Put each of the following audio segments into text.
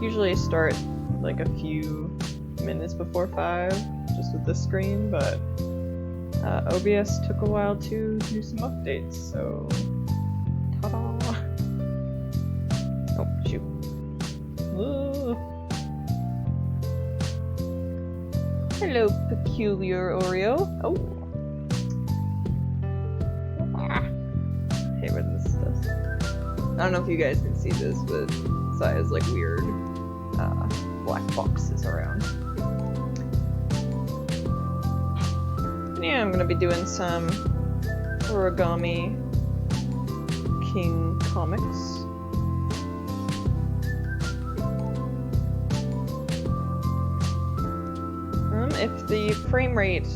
Usually start like a few minutes before 5, just with this screen, but OBS took a while to do some updates, so ta-da! Oh, shoot. Ooh. Hello, peculiar Oreo. Oh. Ah. I hate when this does. I don't know if you guys can see this, but Sai has like weird black boxes around. And yeah, I'm gonna be doing some Origami King comics. If the frame rate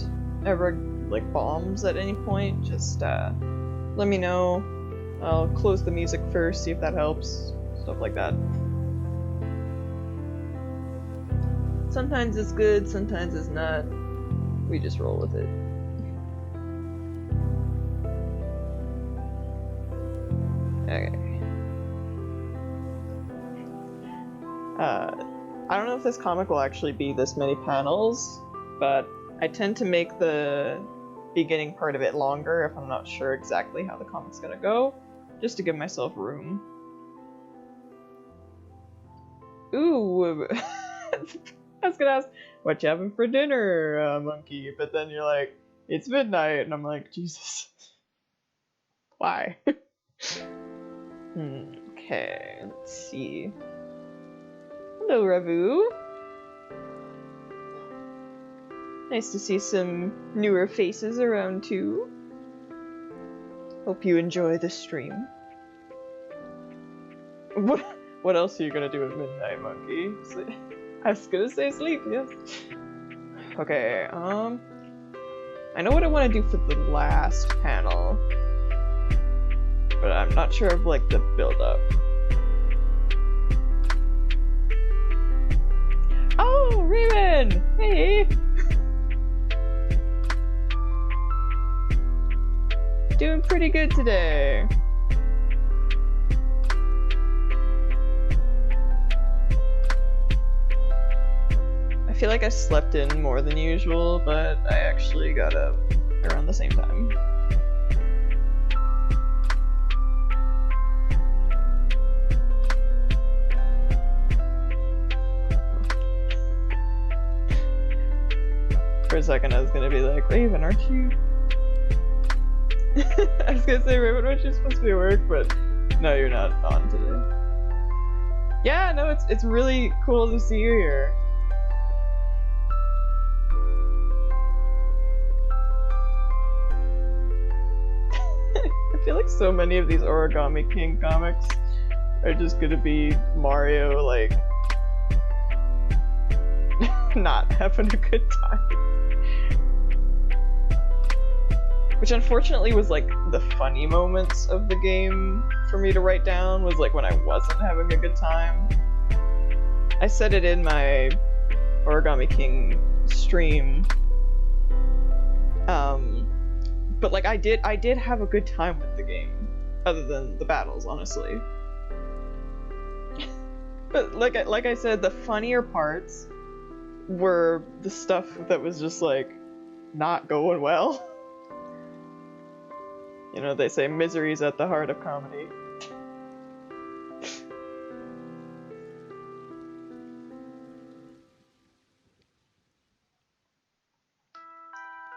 ever like bombs at any point, just let me know. I'll close the music first, see if that helps. Stuff like that. Sometimes it's good, sometimes it's not. We just roll with it. Okay. I don't know if this comic will actually be this many panels, but I tend to make the beginning part of it longer if I'm not sure exactly how the comic's gonna go, just to give myself room. Ooh! I was gonna ask, what you having for dinner, monkey? But then you're like, it's midnight, and I'm like, Jesus. Why? Okay, let's see. Hello, Ravu. Nice to see some newer faces around too. Hope you enjoy the stream. What else are you gonna do at midnight, monkey? I was gonna say sleep, yes. Okay, I know what I want to do for the last panel, but I'm not sure of like the build-up. Oh, Raven! Hey! Doing pretty good today. I feel like I slept in more than usual, but I actually got up around the same time. For a second I was gonna be like, Raven, aren't you? I was gonna say, Raven, aren't you supposed to be at work? But no, you're not on today. Yeah, no, it's really cool to see you here. I feel like so many of these Origami King comics are just gonna be Mario, like, not having a good time. Which unfortunately was like the funny moments of the game for me to write down, was like when I wasn't having a good time. I said it in my Origami King stream. But like I did have a good time with the game, other than the battles, honestly. But like I said, the funnier parts were the stuff that was just like not going well. You know, they say misery's at the heart of comedy.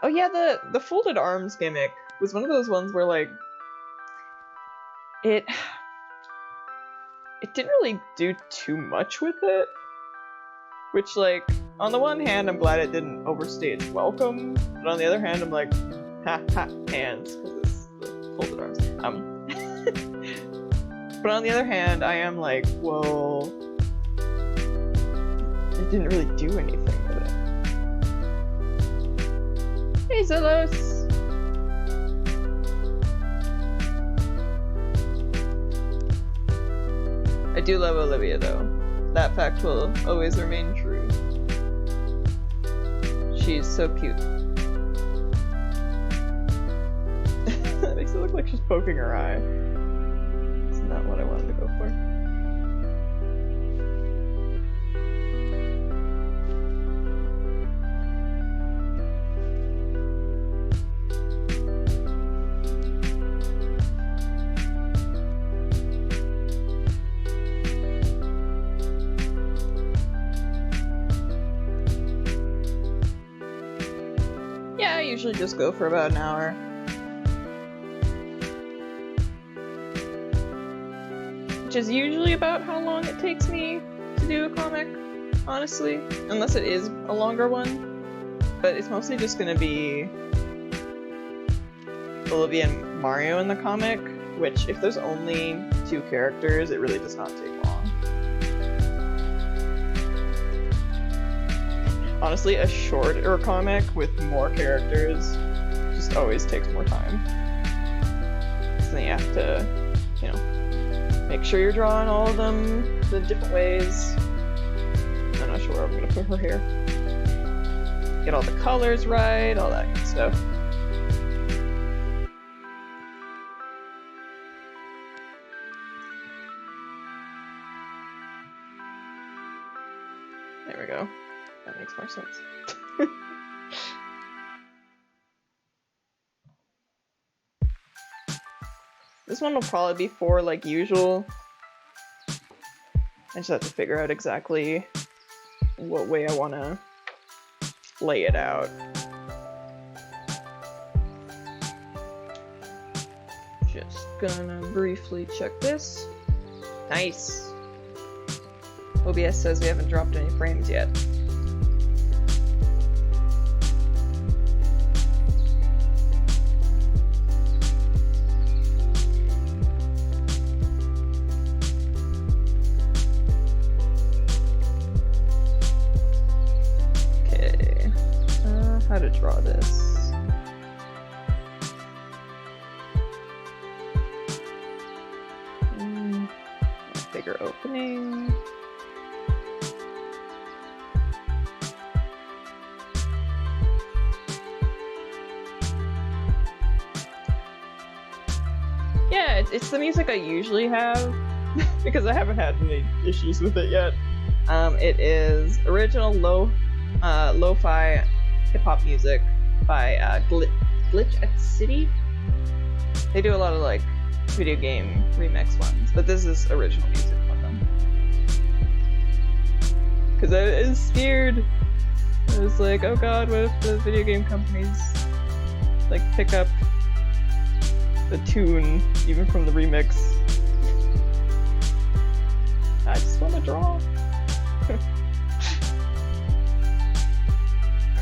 Oh yeah, the folded arms gimmick was one of those ones where like it didn't really do too much with it. Which, like, on the one hand I'm glad it didn't overstay its welcome, but on the other hand I'm like, ha ha, hands, because it's the folded arms. But on the other hand I am like, well, it didn't really do anything with it. Hey, Zelos! I do love Olivia, though. That fact will always remain true. She's so cute. That makes it look like she's poking her eye. It's not what I wanted to go for. usually just go for about an hour. Which is usually about how long it takes me to do a comic, honestly. Unless it is a longer one. But it's mostly just gonna be Olivia and Mario in the comic, which if there's only 2 characters, it really does not take long. Honestly, a shorter comic with more characters just always takes more time. So then you have to, you know, make sure you're drawing all of them the different ways. I'm not sure where I'm gonna put her here. Get all the colors right, all that good stuff. There we go. That makes more sense. This one will probably be 4 like usual. I just have to figure out exactly what way I want to lay it out. Just gonna briefly check this. Nice! OBS says we haven't dropped any frames yet. Okay, how to draw this? Bigger opening. Yeah, it's the music I usually have, because I haven't had any issues with it yet. It is original lo-fi hip-hop music by Glitch at City. They do a lot of like video game remix ones, but this is original music from them. Because I was scared. I was like, oh god, what if the video game companies like pick up the tune even from the remix? I just want to draw.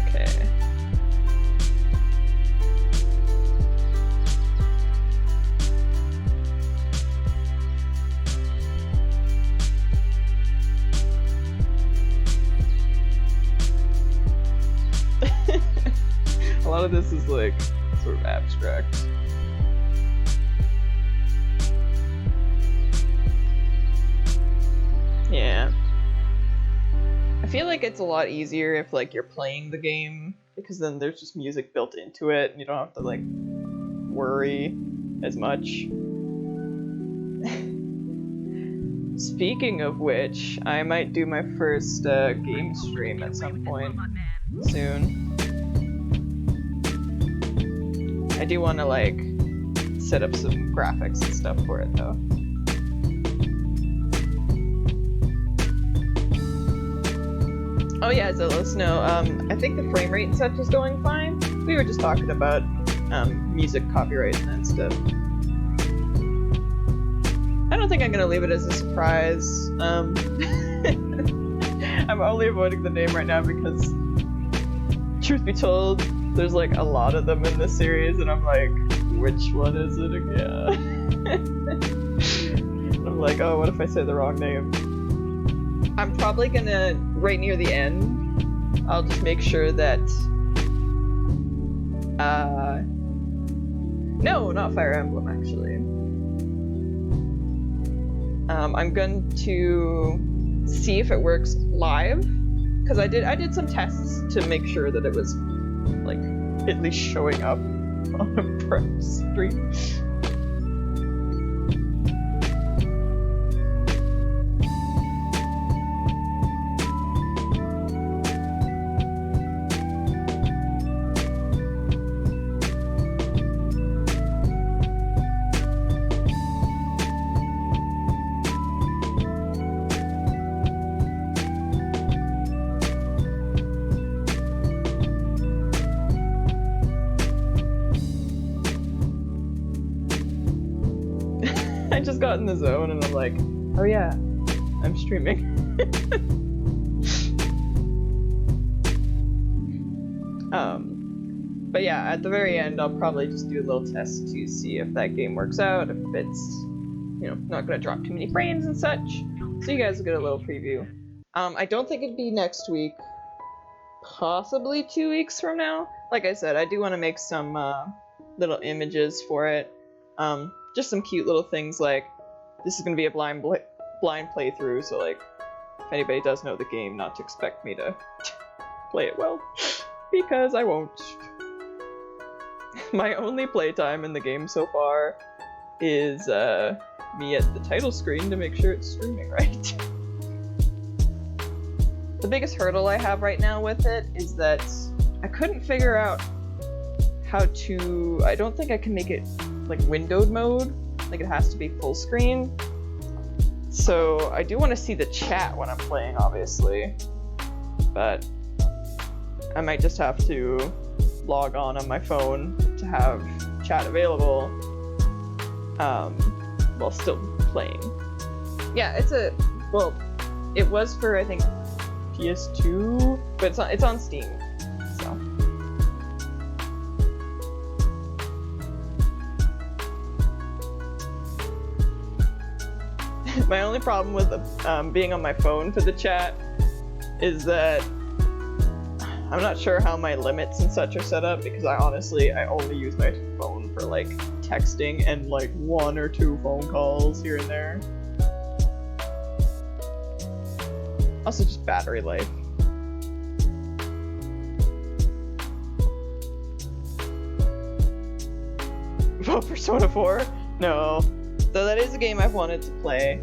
Okay. A lot of this is like sort of abstract. Yeah. I feel like it's a lot easier if like you're playing the game, because then there's just music built into it and you don't have to like worry as much. Speaking of which, I might do my first game stream at some point soon. I do want to like set up some graphics and stuff for it though. Oh yeah, so let us know. I think the frame rate and such is going fine. We were just talking about music copyright and stuff. I don't think I'm gonna leave it as a surprise. I'm only avoiding the name right now because, truth be told, there's like a lot of them in this series, and I'm like, which one is it again? I'm like, oh, what if I say the wrong name? I'm probably gonna, right near the end, I'll just make sure that, no, not Fire Emblem, actually. I'm going to see if it works live, because I did some tests to make sure that it was, like, at least showing up on a prep stream. just got in the zone and I'm like, oh yeah, I'm streaming. But yeah, at the very end, I'll probably just do a little test to see if that game works out, if it's, you know, not gonna drop too many frames and such. So you guys will get a little preview. I don't think it'd be next week. Possibly 2 weeks from now. Like I said, I do want to make some little images for it. Just some cute little things like, this is going to be a blind playthrough, so like, if anybody does know the game, not to expect me to play it well, because I won't. My only playtime in the game so far is me at the title screen to make sure it's streaming right. The biggest hurdle I have right now with it is that I couldn't figure out how to... I don't think I can make it like windowed mode, like it has to be full screen. So I do want to see the chat when I'm playing, obviously, but I might just have to log on my phone to have chat available while still playing. Yeah, well, it was for, I think, PS2, but it's on Steam, so. My only problem with being on my phone for the chat is that I'm not sure how my limits and such are set up, because I only use my phone for like texting and like 1 or 2 phone calls here and there. Also just battery life. Oh, Persona 4? No. Though that is a game I've wanted to play.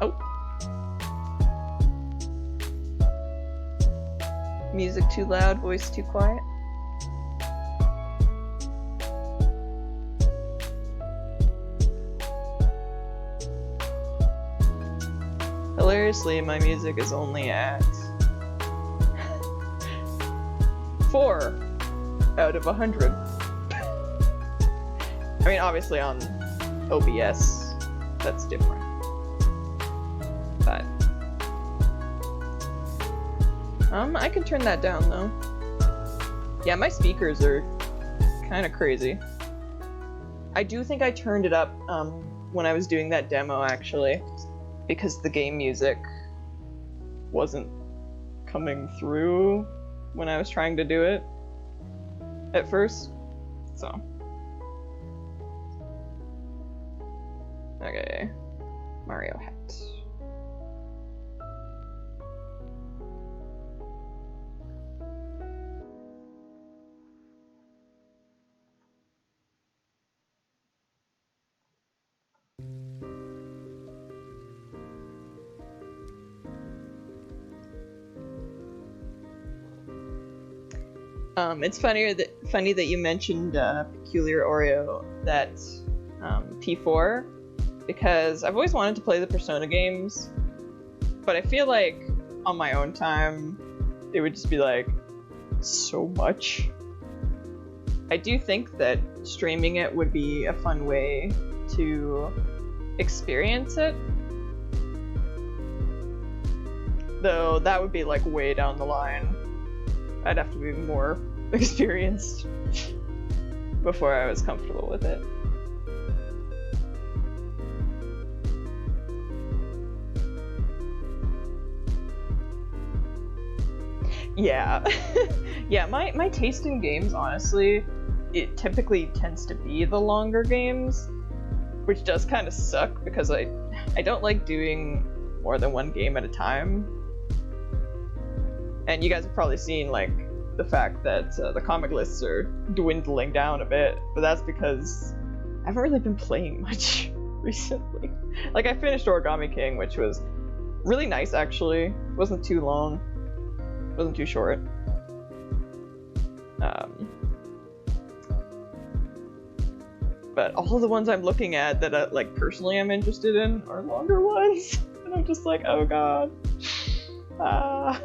Oh. Music too loud, voice too quiet. Hilariously, my music is only at 4 out of 100. I mean, obviously on OBS, that's different. But I can turn that down though. Yeah, my speakers are kind of crazy. I do think I turned it up when I was doing that demo, actually, because the game music wasn't coming through when I was trying to do it at first, so. Okay, Mario hat. It's funny that you mentioned Peculiar Oreo, that P4, because I've always wanted to play the Persona games, but I feel like on my own time it would just be like so much. I do think that streaming it would be a fun way to experience it, though that would be like way down the line. I'd have to be more experienced before I was comfortable with it. Yeah. Yeah, my taste in games, honestly, it typically tends to be the longer games, which does kind of suck because I don't like doing more than one game at a time. And you guys have probably seen, like, the fact that the comic lists are dwindling down a bit, but that's because I haven't really been playing much recently. Like, I finished Origami King, which was really nice, actually. It wasn't too long. It wasn't too short. But all of the ones I'm looking at that, like, personally I'm interested in are longer ones. And I'm just like, oh god. Ah.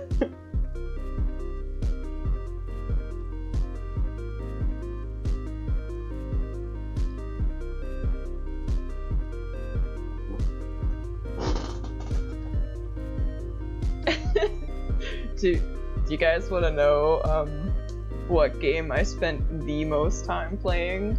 do you guys want to know what game I spent the most time playing?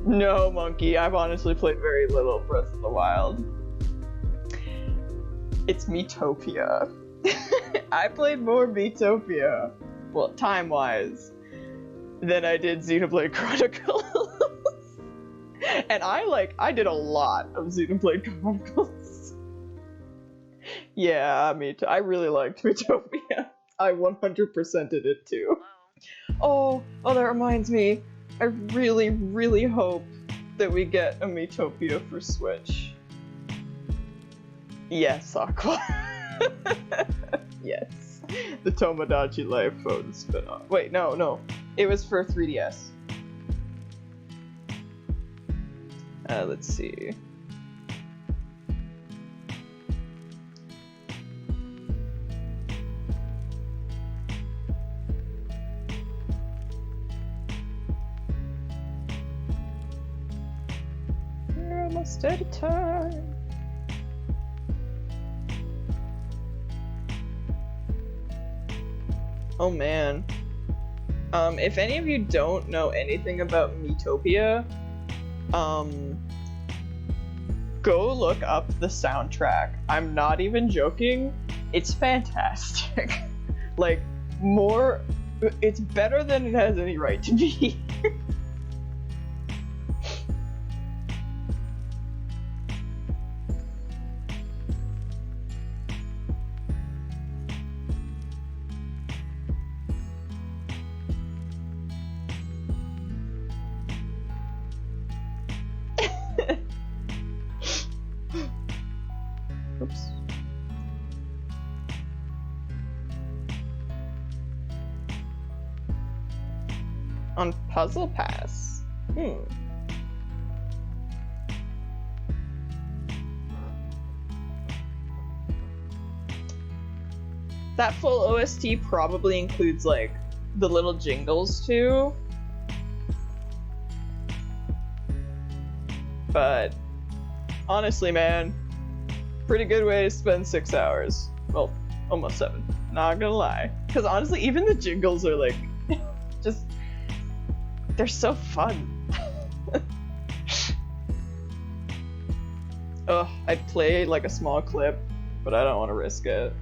No, Monkey, I've honestly played very little Breath of the Wild. It's Miitopia. I played more Miitopia, well, time-wise, than I did Xenoblade Chronicles. And I did a lot of Xenoblade Chronicles. Yeah, I really liked Miitopia. I 100%ed it too. Oh, that reminds me. I really, really hope that we get a Miitopia for Switch. Yes, Aqua. Yes. The Tomodachi Life phone spin-off. Wait, no. It was for 3DS. Let's see. We're almost out of time. Oh man. If any of you don't know anything about Miitopia, go look up the soundtrack. I'm not even joking. It's fantastic. Like, it's better than it has any right to be. Oops. On Puzzle Pass. That full OST probably includes, like, the little jingles, too. But, honestly, man, pretty good way to spend 6 hours. Well, almost 7. Not gonna lie. Because honestly, even the jingles are, like, just... they're so fun. Ugh, I'd play, like, a small clip, but I don't want to risk it.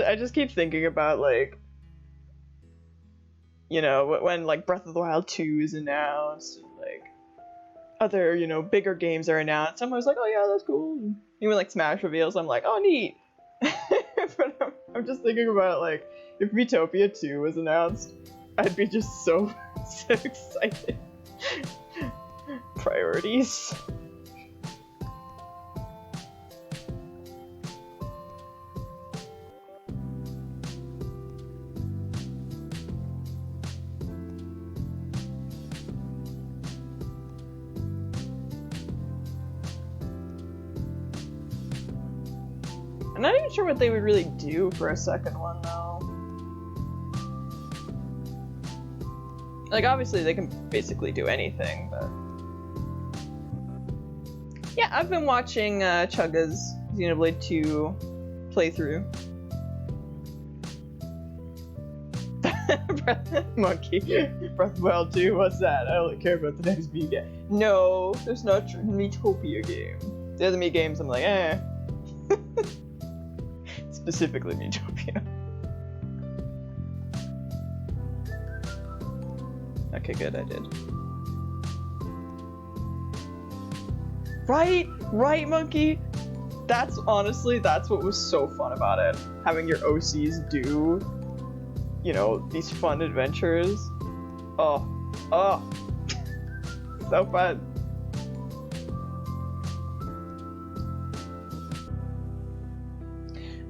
I just keep thinking about, like, you know, when, like, Breath of the Wild 2 is announced, and, like, other, you know, bigger games are announced. I'm always like, oh yeah, that's cool. And even, like, Smash reveals, I'm like, oh, neat. But I'm just thinking about, like, if Miitopia 2 was announced, I'd be just so excited. Priorities. I'm not even sure what they would really do for a second one, though. Like, obviously they can basically do anything, but... yeah, I've been watching Chugga's Xenoblade 2 playthrough. Monkey. Breath of the Wild 2, what's that? I only care about the next Mii game. No, there's no Miitopia game. The other Mii games, I'm like, eh. Specifically Miitopia. Okay, good, I did. Right, Monkey! that's honestly, that's what was so fun about it. Having your OCs do, you know, these fun adventures. Oh, so fun.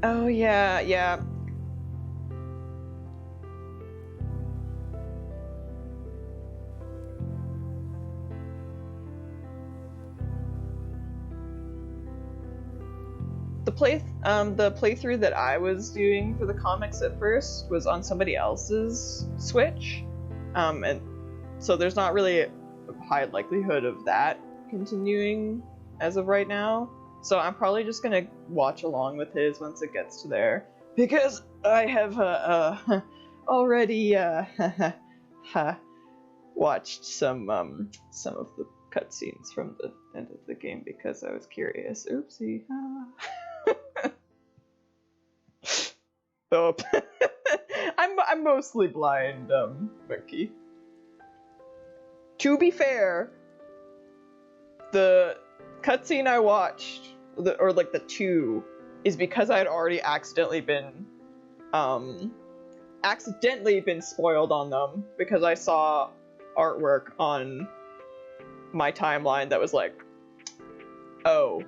Oh yeah, yeah. The playthrough that I was doing for the comics at first was on somebody else's Switch, and so there's not really a high likelihood of that continuing as of right now. So I'm probably just gonna watch along with his once it gets to there, because I have already watched some of the cutscenes from the end of the game because I was curious. Oopsie. Oh, I'm mostly blind, Monkey. To be fair, the cutscene I watched, or like the two, is because I had already accidentally been spoiled on them because I saw artwork on my timeline that was like, oh.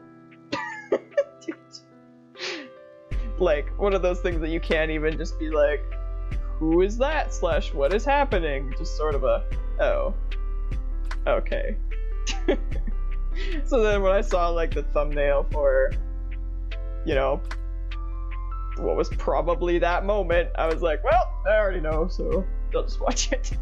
Like, one of those things that you can't even just be like, who is that? / what is happening? Just sort of a, oh. Okay. So then when I saw, like, the thumbnail for, you know, what was probably that moment, I was like, well, I already know, so I'll just watch it.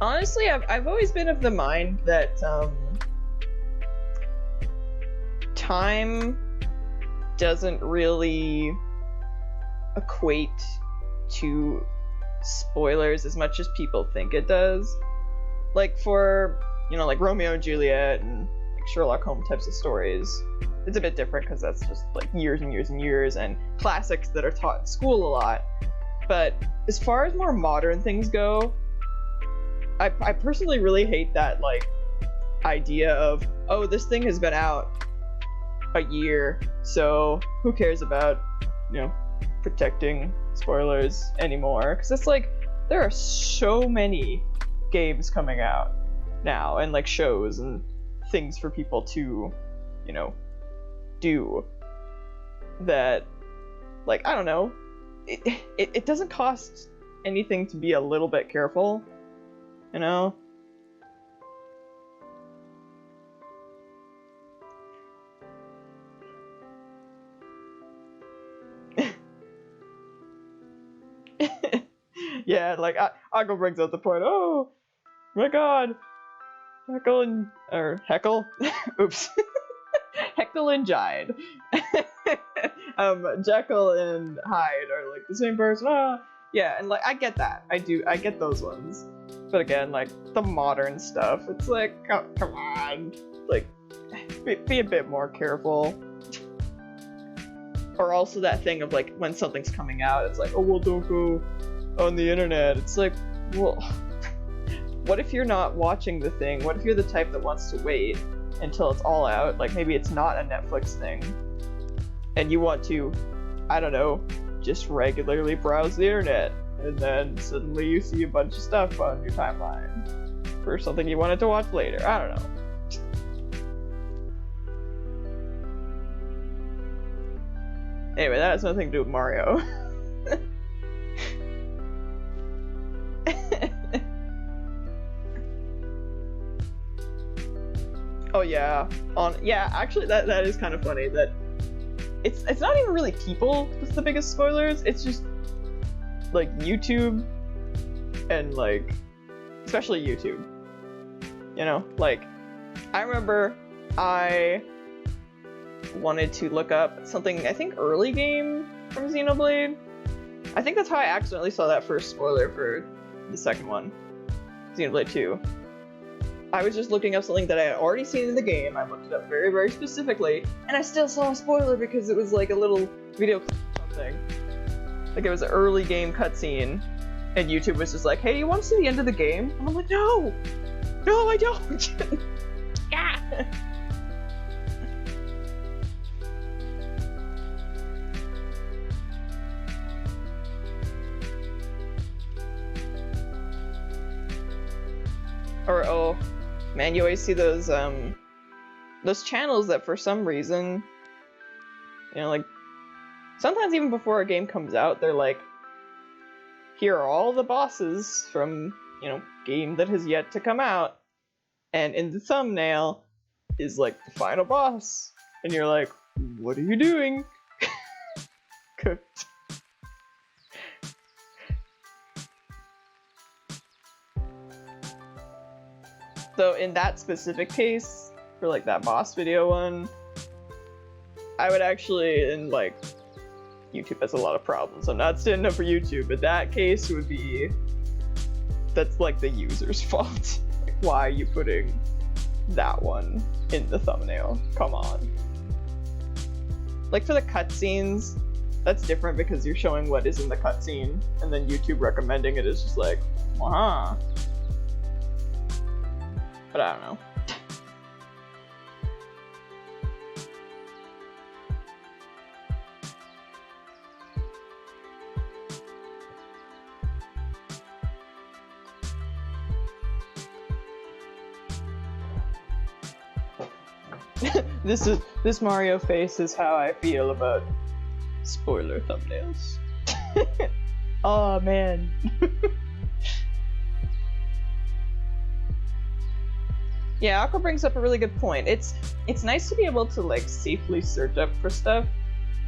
Honestly, I've always been of the mind that time doesn't really equate to spoilers as much as people think it does. Like for, you know, like Romeo and Juliet and like Sherlock Holmes types of stories, it's a bit different because that's just like years and years and years and classics that are taught in school a lot. But as far as more modern things go, I personally really hate that, like, idea of, oh, this thing has been out a year, so who cares about, you know, protecting spoilers anymore? Because it's like, there are so many games coming out now, and, like, shows and things for people to, you know, do, that, like, I don't know, it doesn't cost anything to be a little bit careful. You know? Yeah, like, Akko brings up the point, oh my god, Heckle? Oops. Heckle and Jide. Jekyll and Hyde are, like, the same person. Yeah, and, like, I get that. I get those ones. But again, like, the modern stuff, it's like, come on, like, be a bit more careful. Or also that thing of, like, when something's coming out, it's like, oh, well, don't go on the internet. It's like, well, what if you're not watching the thing? What if you're the type that wants to wait until it's all out? Like, maybe it's not a Netflix thing, and you want to, I don't know, just regularly browse the internet. And then suddenly you see a bunch of stuff on your timeline for something you wanted to watch later. I don't know. Anyway, that has nothing to do with Mario. Oh yeah, actually that is kind of funny that it's not even really people that's the biggest spoilers, it's just like YouTube and like especially YouTube. You know, like I remember I wanted to look up something, I think early game from Xenoblade. I think that's how I accidentally saw that first spoiler for the second one. Xenoblade 2. I was just looking up something that I had already seen in the game. I looked it up very, very specifically, and I still saw a spoiler because it was like a little video clip or something. Like it was an early game cutscene, and YouTube was just like, "Hey, you want to see the end of the game?" And I'm like, "No, no, I don't." Yeah. Or oh, man, you always see those channels that for some reason, you know, like sometimes even before a game comes out, they're like, here are all the bosses from, you know, game that has yet to come out, and in the thumbnail is like the final boss, and you're like, what are you doing? Cooked. So in that specific case, for like that boss video one, I would actually, and like, YouTube has a lot of problems. I'm not standing up for YouTube, but that case would be, that's like the user's fault. Like, why are you putting that one in the thumbnail? Come on. Like for the cutscenes, that's different because you're showing what is in the cutscene, and then YouTube recommending it is just like, wow. But I don't know. This Mario face is how I feel about spoiler thumbnails. Oh man. Yeah, Aqua brings up a really good point. It's nice to be able to like safely search up for stuff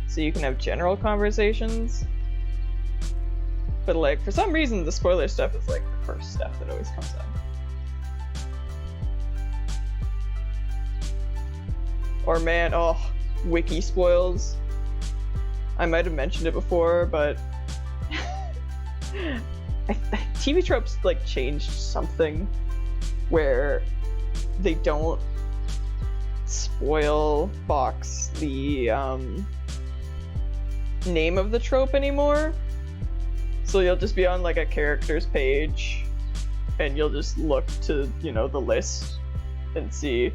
so you can have general conversations. But like for some reason the spoiler stuff is like the first stuff that always comes up. Or man, oh, wiki spoils. I might have mentioned it before, but TV Tropes like changed something where they don't spoil box the name of the trope anymore. So you'll just be on like a character's page and you'll just look to, you know, the list and see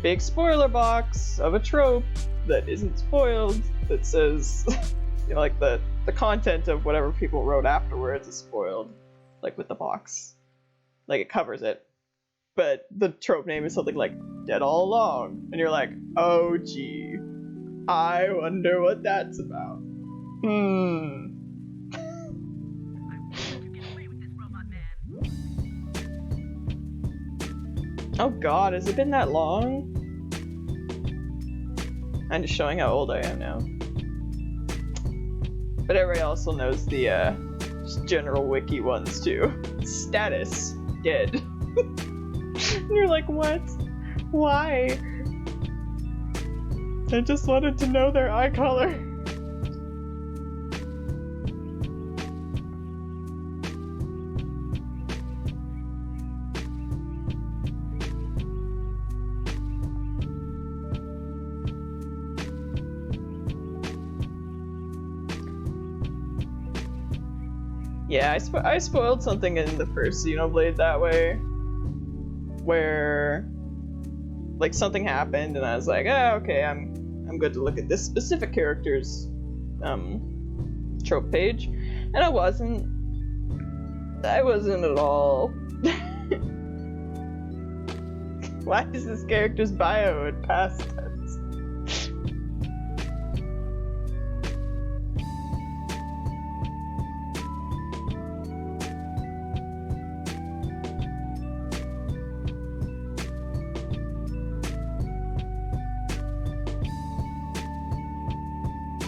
big spoiler box of a trope that isn't spoiled that says, you know, like the content of whatever people wrote afterwards is spoiled, like with the box. Like it covers it. But the trope name is something like Dead All Along, and you're like, oh gee, I wonder what that's about. Oh god, has it been that long? I'm just showing how old I am now. But everybody also knows the just general wiki ones too. Status, dead. And you're like, what? Why? I just wanted to know their eye color. Yeah, I spoiled something in the first Xenoblade that way, where like something happened and I was like, oh, okay, I'm good to look at this specific character's trope page, and I wasn't at all. Why is this character's bio in past tense?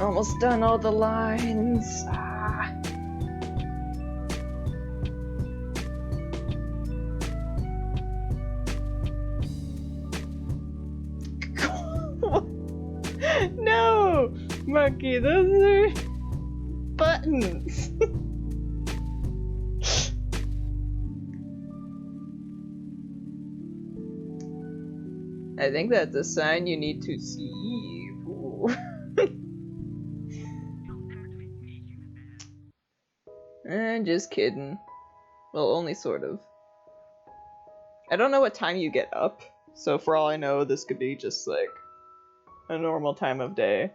Almost done all the lines. Ah. No, Monkey, those are buttons. I think that's a sign you need to sleep. Ooh. Just kidding. Well, only sort of. I don't know what time you get up, so for all I know, this could be just like a normal time of day.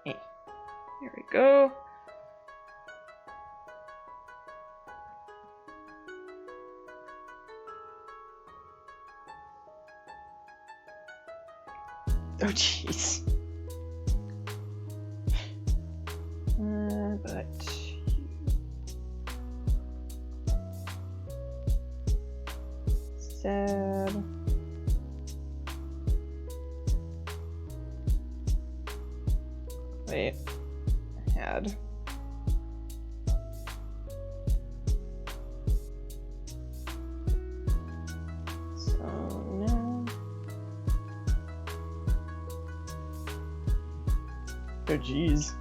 Hey, here we go. Oh jeez. But sad. Wait, had. So now. Oh jeez.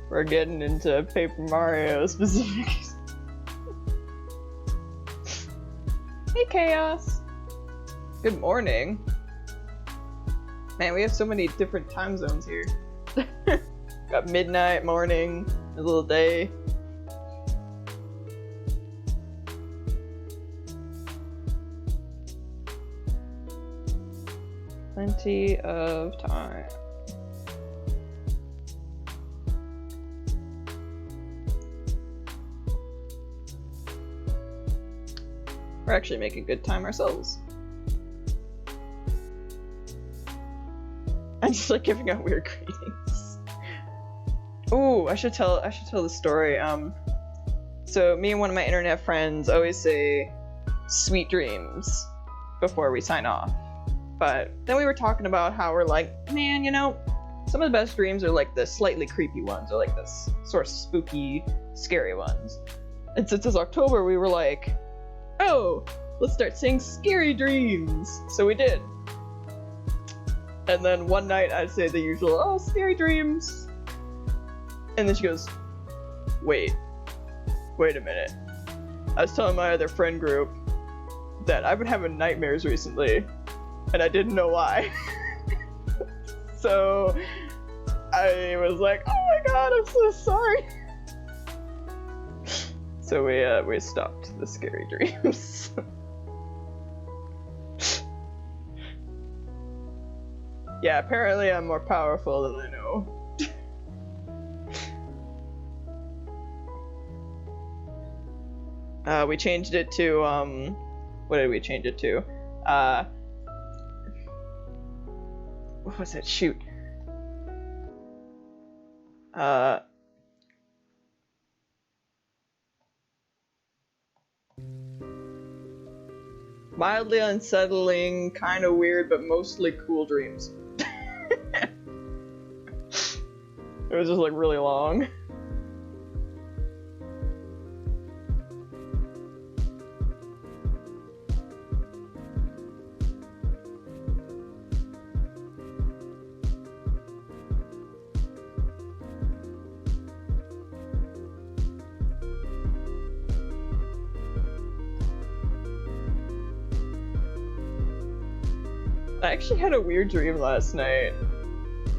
We're getting into Paper Mario specifics. Hey Chaos! Good morning. Man, we have so many different time zones here. Got midnight, morning, middle of the day. Plenty of time. We're actually making good time ourselves. I'm just like giving out weird greetings. Ooh, I should tell the story. So me and one of my internet friends always say sweet dreams before we sign off. But then we were talking about how we're like, man, you know, some of the best dreams are like the slightly creepy ones, or like the sort of spooky, scary ones. And since it's October, we were like, oh, let's start saying scary dreams. So we did. And then one night I'd say the usual, oh, scary dreams. And then she goes, wait a minute. I was telling my other friend group that I've been having nightmares recently, and I didn't know why. So I was like, oh my god, I'm so sorry. So we stopped the scary dreams. Yeah, apparently I'm more powerful than I know. We changed it to, what did we change it to? What was it? Shoot. Mildly unsettling, kind of weird, but mostly cool dreams. It was just like really long. I actually had a weird dream last night.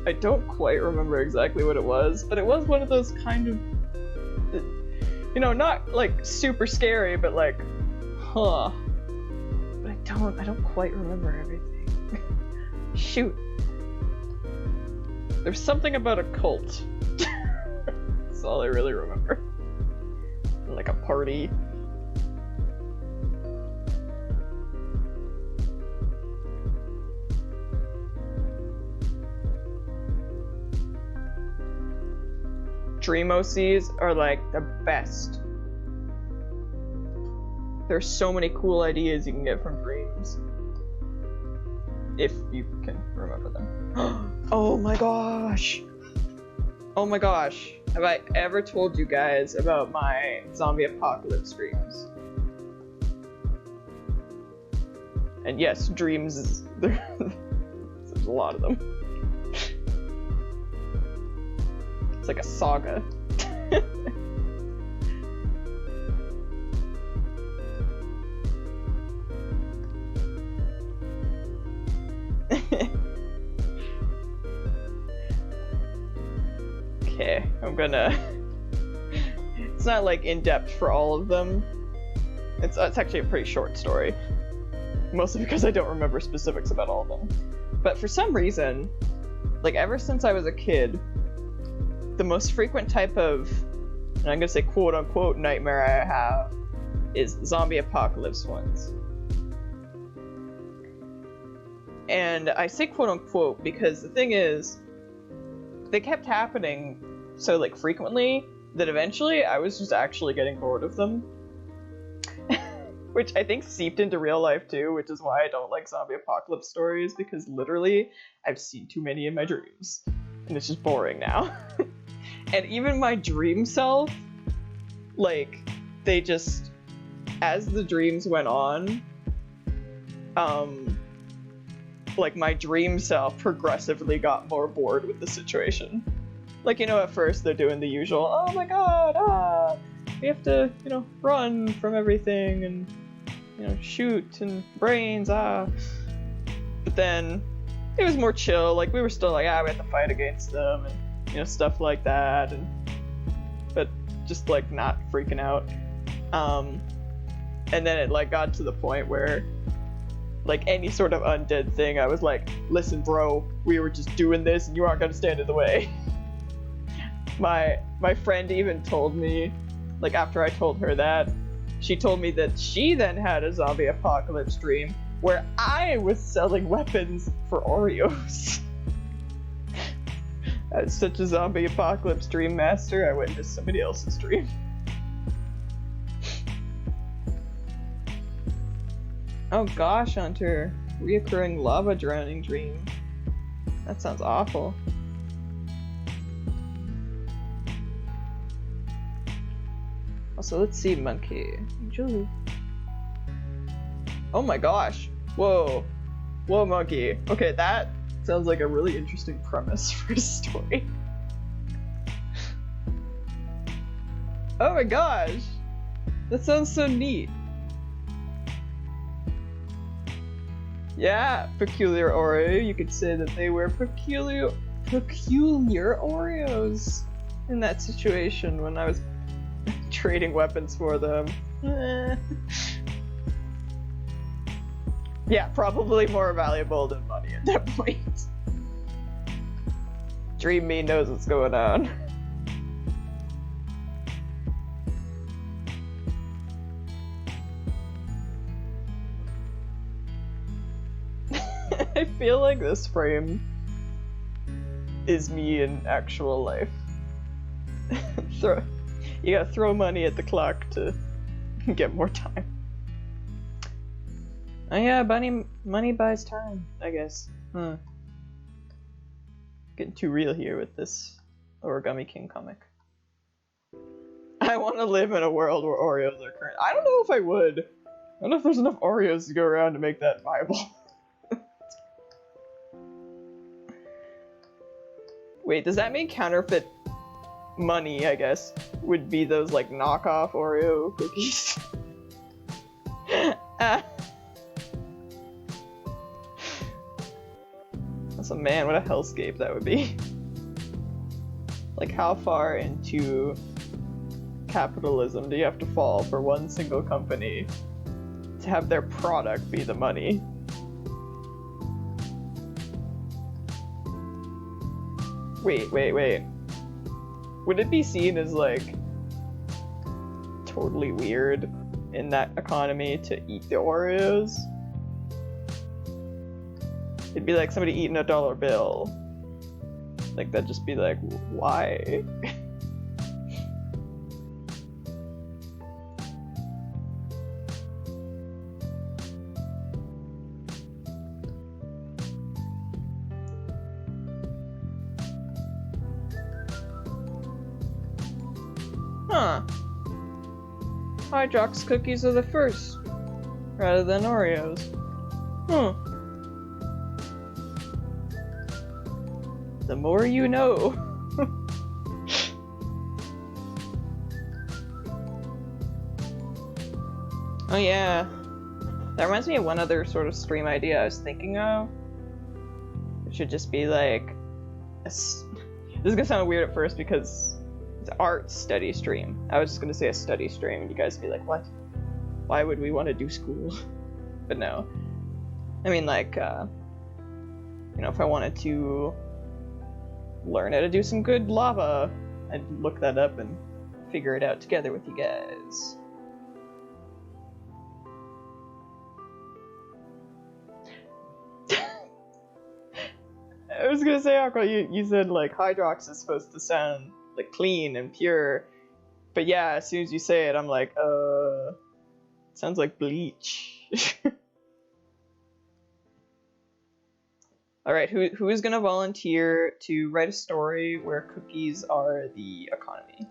I don't quite remember exactly what it was, but it was one of those kind of, you know, not like super scary, but like, huh. But I don't quite remember everything. Shoot. There's something about a cult. That's all I really remember. Like a party. Dream OCs are like the best. There's so many cool ideas you can get from dreams. If you can remember them. Oh my gosh! Oh my gosh. Have I ever told you guys about my zombie apocalypse dreams? And yes, dreams is there's a lot of them. It's like a saga. gonna... It's not like in-depth for all of them. It's actually a pretty short story. Mostly because I don't remember specifics about all of them. But for some reason, like ever since I was a kid, the most frequent type of, and I'm gonna say quote unquote nightmare I have, is zombie apocalypse ones. And I say quote unquote because the thing is, they kept happening so like frequently that eventually I was just actually getting bored of them. Which I think seeped into real life too, which is why I don't like zombie apocalypse stories, because literally I've seen too many in my dreams. And it's just boring now. And even my dream self, like, they just, as the dreams went on, like my dream self progressively got more bored with the situation. Like, you know, at first they're doing the usual, oh my god, we have to, you know, run from everything and, you know, shoot and brains, But then it was more chill, like we were still like, we have to fight against them and, you know, stuff like that, but just like not freaking out. And then it like got to the point where like any sort of undead thing, I was like, listen bro, we were just doing this and you aren't gonna stand in the way. My friend even told me, like after I told her that, she told me that she then had a zombie apocalypse dream where I was selling weapons for Oreos. As such a zombie apocalypse dream master, I witnessed somebody else's dream. Oh gosh, Hunter. Reoccurring lava drowning dream. That sounds awful. Also, let's see, monkey. Julie. Oh my gosh. Whoa. Whoa, monkey. Okay, that sounds like a really interesting premise for a story. Oh my gosh. That sounds so neat. Yeah, peculiar Oreo. You could say that they were peculiar Oreos in that situation when I was trading weapons for them. Yeah, probably more valuable than money at that point. Dream Me knows what's going on. I feel like this frame is me in actual life. You gotta throw money at the clock to get more time. Oh yeah, money buys time, I guess. Getting too real here with this Origami King comic. I want to live in a world where Oreos are current. I don't know if I would. I don't know if there's enough Oreos to go around to make that viable. Wait, does that mean counterfeit money, I guess, would be those like knockoff Oreo cookies? So man, what a hellscape that would be. Like, how far into capitalism do you have to fall for one single company to have their product be the money? Wait. Would it be seen as, like, totally weird in that economy to eat the Oreos? It'd be like somebody eating a dollar bill. Like, that'd just be like, why? Huh. Hydrox cookies are the first, rather than Oreos. Huh. The more you know. Oh yeah. That reminds me of one other sort of stream idea I was thinking of. It should just be like... This is gonna sound weird at first because It's art study stream. I was just gonna say a study stream, and you guys would be like, what? Why would we want to do school? But no. I mean, like, you know, if I wanted to learn how to do some good lava, I'd look that up and figure it out together with you guys. I was gonna say, Aqua, you said, like, Hydrox is supposed to sound, like, clean and pure. But yeah, as soon as you say it, I'm like, it sounds like bleach. Alright, who is gonna volunteer to write a story where cookies are the economy?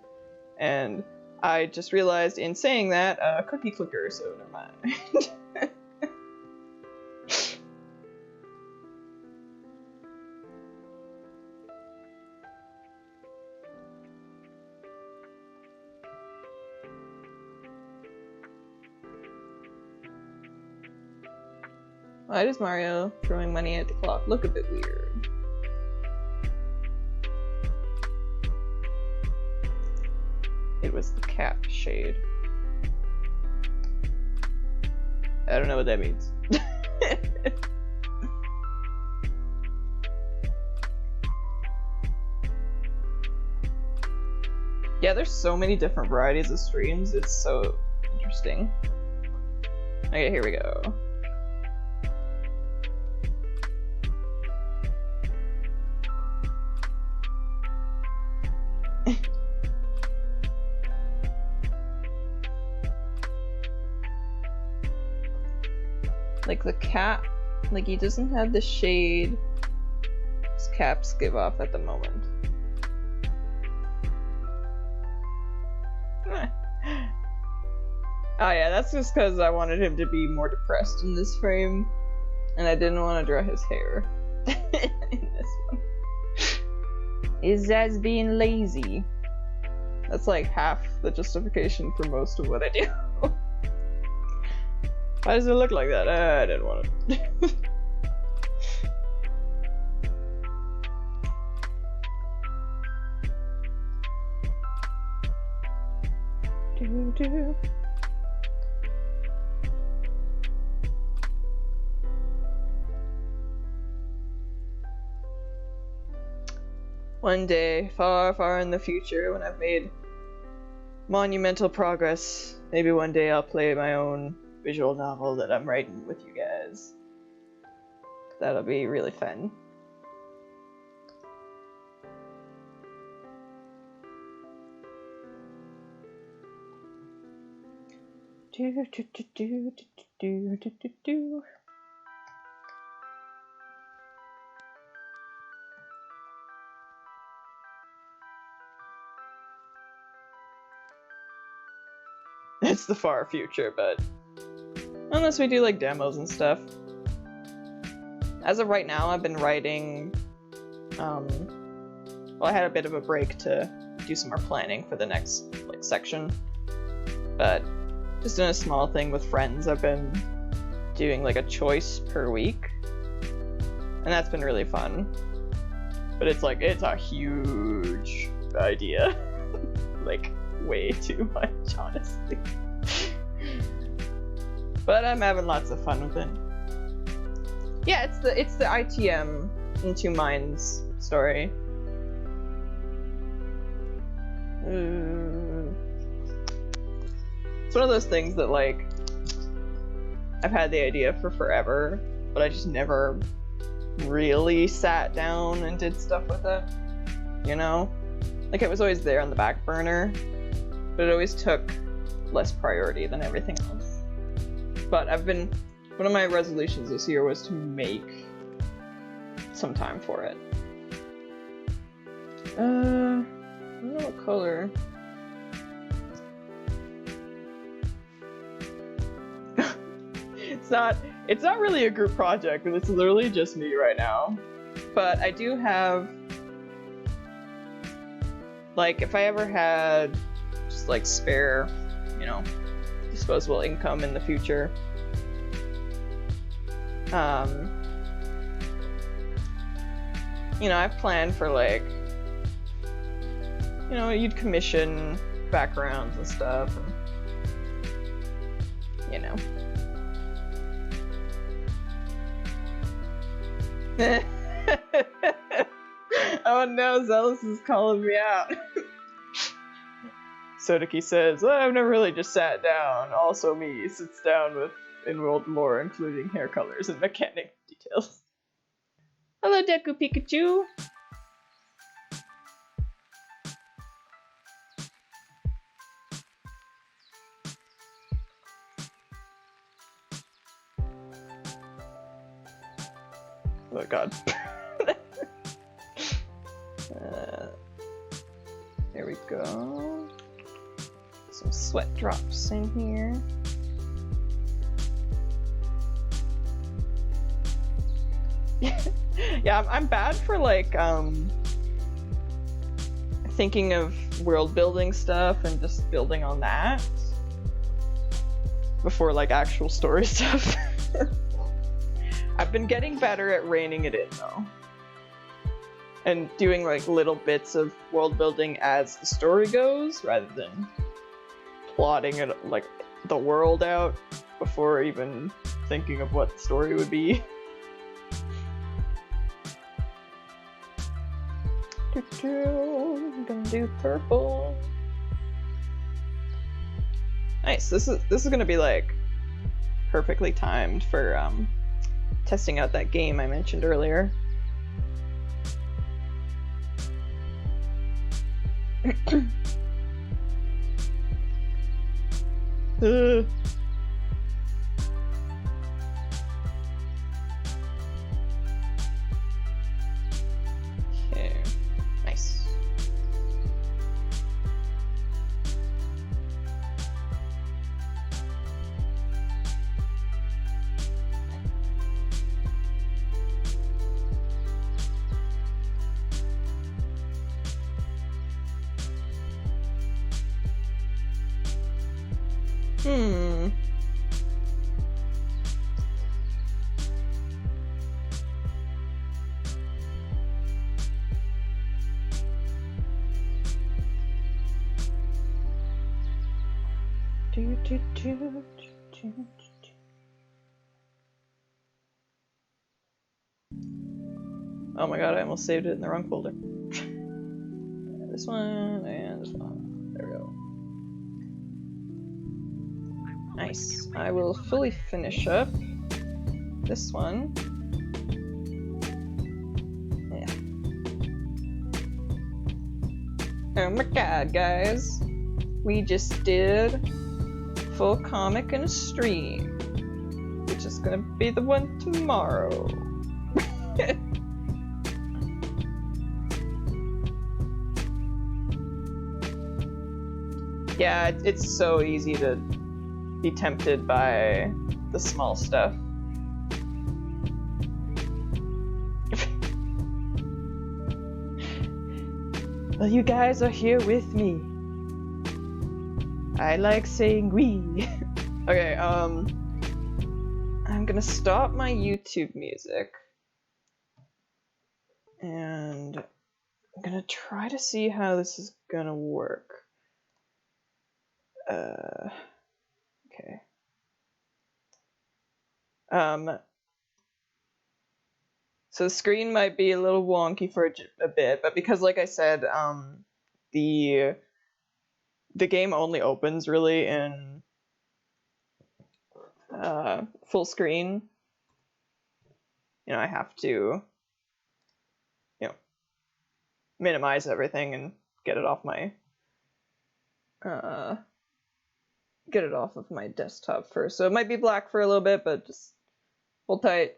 And I just realized in saying that, cookie clicker, so never mind. Why does Mario throwing money at the clock look a bit weird? It was the cap shade. I don't know what that means. Yeah, there's so many different varieties of streams, it's so interesting. Okay, here we go. Like the cap, like he doesn't have the shade his caps give off at the moment. Oh yeah, that's just because I wanted him to be more depressed in this frame, and I didn't want to draw his hair in this one. Is as being lazy. That's like half the justification for most of what I do. Why does it look like that? I didn't want it. One day, far, far in the future, when I've made monumental progress, maybe one day I'll play my own visual novel that I'm writing with you guys. That'll be really fun. It's the far future, but unless we do like demos and stuff. As of right now, I've been writing, well, I had a bit of a break to do some more planning for the next like section, but just doing a small thing with friends. I've been doing like a choice per week, and that's been really fun. But it's like, it's a huge idea. Like, way too much, honestly. But I'm having lots of fun with it. Yeah, it's the ITM in Two Minds story. It's one of those things that, like, I've had the idea for forever, but I just never really sat down and did stuff with it, you know? Like, it was always there on the back burner, but it always took less priority than everything else. But one of my resolutions this year was to make some time for it. I don't know what color. It's not really a group project, and it's literally just me right now. But I do have, like, if I ever had just like spare, you know, disposable income in the future, you know, I've planned for like you know, you'd commission backgrounds and stuff, and, you know. Oh no, Zealous is calling me out. Sodeki says, oh, I've never really just sat down. Also me sits down with in-world lore, including hair colors and mechanic details. Hello, Deku Pikachu! Oh god. There we go. Some sweat drops in here. Yeah, I'm bad for like thinking of world building stuff and just building on that before like actual story stuff. I've been getting better at reining it in though, and doing like little bits of world building as the story goes rather than plotting it like the world out before even thinking of what the story would be. I'm gonna do purple. Nice. This is gonna be like perfectly timed for testing out that game I mentioned earlier. Okay, nice. Oh my god, I almost saved it in the wrong folder. This one and this one. There we go. Nice. I will fully finish up this one. Yeah. Oh my god, guys. We just did full comic and a stream, which is gonna be the one tomorrow. Yeah, it's so easy to be tempted by the small stuff. Well, you guys are here with me. I like saying we. Okay, I'm gonna stop my YouTube music. And I'm gonna try to see how this is gonna work. Okay. So the screen might be a little wonky for a bit, but because, like I said, the game only opens really in full screen. You know, I have to, you know, minimize everything and get it off my get it off of my desktop first. So it might be black for a little bit, but just hold tight.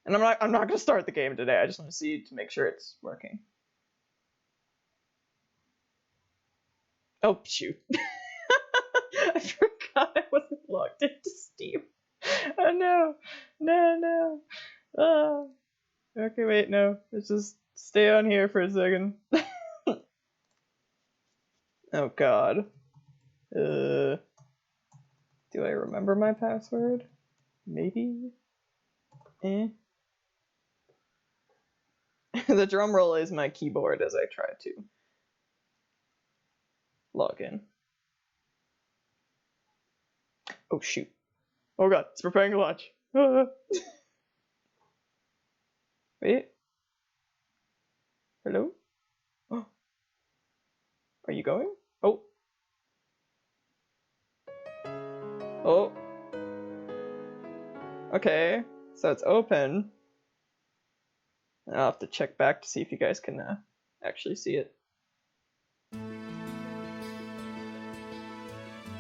And I'm not gonna start the game today. I just want to see to make sure it's working. Oh shoot! I forgot I wasn't logged into Steam. Oh no! No! Oh. Okay, wait, no. Let's just stay on here for a second. Oh god. Do I remember my password? Maybe? The drum roll is my keyboard as I try to log in. Oh shoot. Oh god, it's preparing to launch. Wait. Hello? Oh. Are you going? Oh. Oh. Okay. So it's open. I'll have to check back to see if you guys can actually see it.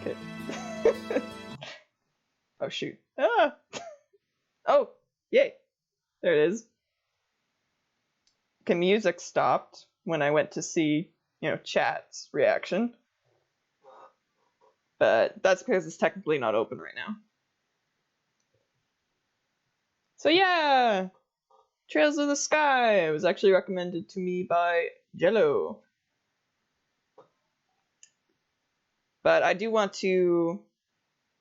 Okay. Oh shoot. Ah! Oh! Yay! There it is. Okay, music stopped when I went to see, chat's reaction. But that's because it's technically not open right now. So yeah! Trails of the Sky! It was actually recommended to me by Jello. But I do want to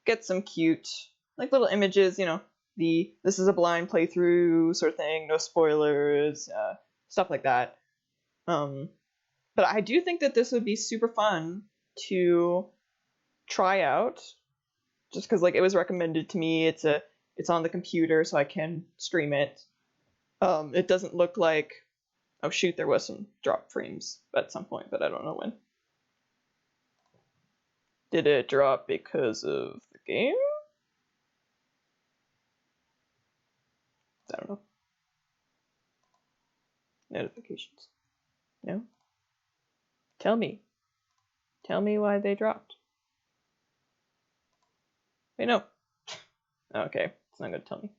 get some cute, little images, this is a blind playthrough sort of thing, no spoilers, stuff like that. But I do think that this would be super fun to try out, just because it was recommended to me. It's on the computer, so I can stream it. It doesn't look like, oh shoot, there was some drop frames at some point, but I don't know when. Did it drop because of the game? I don't know. Notifications. No? Tell me. Tell me why they dropped. Wait, no. Okay, it's not gonna tell me.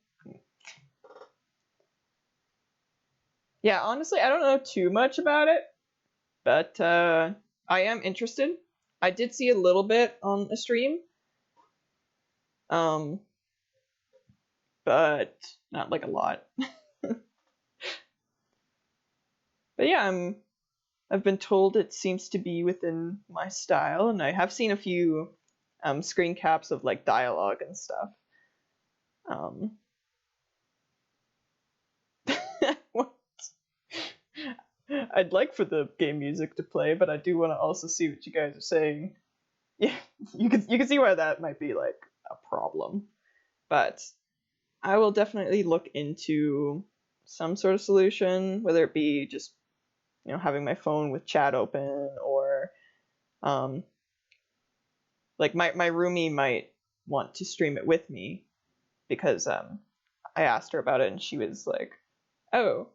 Yeah, honestly, I don't know too much about it, but I am interested. I did see a little bit on a stream, but not a lot. But yeah, I've been told it seems to be within my style, and I have seen a few screen caps of dialogue and stuff. What? I'd like for the game music to play, but I do want to also see what you guys are saying. Yeah, you can see why that might be a problem. But I will definitely look into some sort of solution, whether it be just having my phone with chat open, or my roomie might want to stream it with me, because I asked her about it and she was like, oh,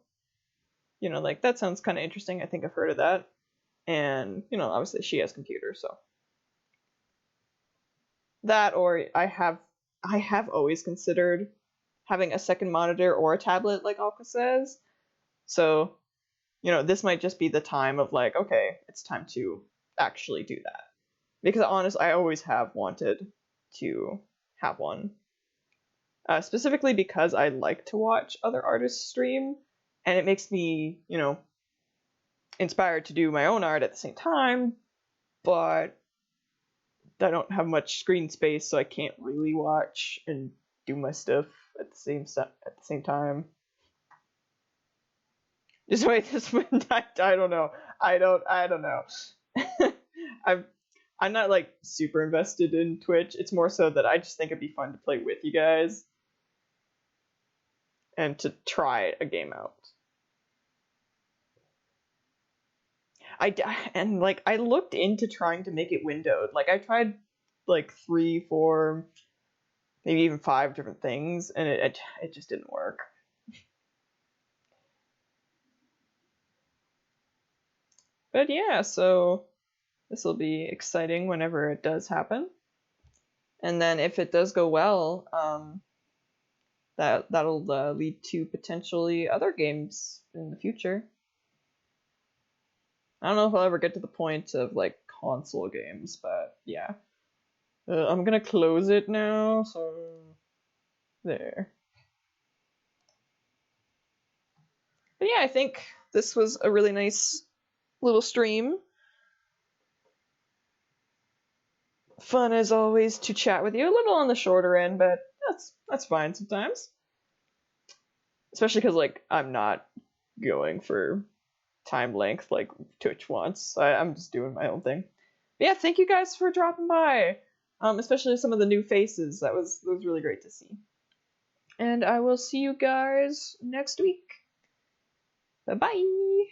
that sounds kind of interesting. I think I've heard of that. And, obviously she has computers, so. That, or I have always considered having a second monitor or a tablet, like Alka says. So, this might just be the time of okay, it's time to actually do that. Because honestly, I always have wanted to have one. Specifically because I like to watch other artists stream, and it makes me, inspired to do my own art at the same time, but I don't have much screen space, so I can't really watch and do my stuff at the same time. Just wait, I don't know. I don't know. I'm not super invested in Twitch. It's more so that I just think it'd be fun to play with you guys and to try a game out. I looked into trying to make it windowed. I tried 3, 4, maybe even 5 different things, and it just didn't work. But yeah, so this will be exciting whenever it does happen. And then if it does go well, that'll lead to potentially other games in the future. I don't know if I'll ever get to the point of console games, but yeah. I'm gonna close it now, so there. But yeah, I think this was a really nice little stream. Fun as always to chat with you. A little on the shorter end, but that's fine sometimes. Especially because I'm not going for time length like Twitch wants. I'm just doing my own thing. But yeah, thank you guys for dropping by. Especially some of the new faces. That was really great to see. And I will see you guys next week. Bye bye.